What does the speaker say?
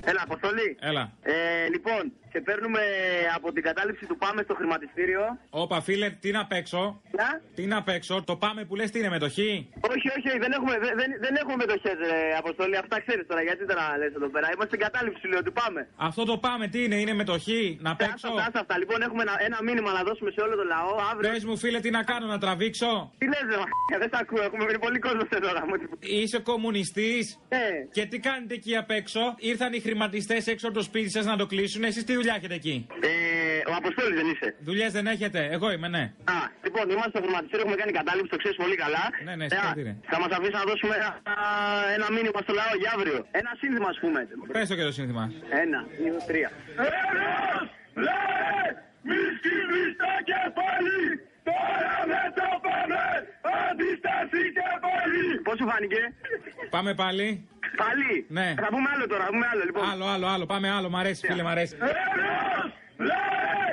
Έλα, Αποστολή. Έλα. Λοιπόν, σε παίρνουμε από την κατάληψη του Πάμε στο χρηματιστήριο. Όπα, φίλε, τι να παίξω. Τι να παίξω, το Πάμε που λες τι είναι, μετοχή. Όχι, δεν έχουμε μετοχές, Αποστολή. Αυτά ξέρεις τώρα, γιατί τώρα λες εδώ πέρα. Είμαστε στην κατάληψη, λέω, του Πάμε. Αυτό το Πάμε τι είναι μετοχή, να παίξω. Αυτά. Λοιπόν, έχουμε ένα μήνυμα να δώσουμε σε όλο το λαό. Αύριο. Πες μου, φίλε, τι να κάνω, να τραβήξω. Τι λες, δεν τα ακούω, έχουμε βρει πολύ κόσμο εδώ τώρα. Είσαι κομμουνιστής. Και τι κάνετε εκεί απ' έξω, ήρθαν οι χρηματιστές έξω από το σπίτι σας να το κλείσουν, εσείς τι δουλειά έχετε εκεί. Ο Αποστόλης δεν είσαι. Δουλειές δεν έχετε, εγώ είμαι, ναι. Λοιπόν, είμαστε στο χρηματιστήριο, έχουμε κάνει κατάληψη, το ξέρεις πολύ καλά. Ναι, συγχαρητήρια. Θα μας αφήσει να δώσουμε ένα μήνυμα στο λαό για αύριο. Ένα σύνθημα, ας πούμε. Πες το και το σύνθημα. 1, 2, 3. Ένας λέει, μη σκύβεις τα κεφάλι, τώρα δεν το πάμε, αντίσταση και πάλι. Πώς σου φάνηκε? Πάμε πάλι. Πάλι. Ναι. Θα πούμε άλλο τώρα, λοιπόν. Άλλο, πάμε άλλο, μ' αρέσει, φίλε, μ' αρέσει. Ένας λέει,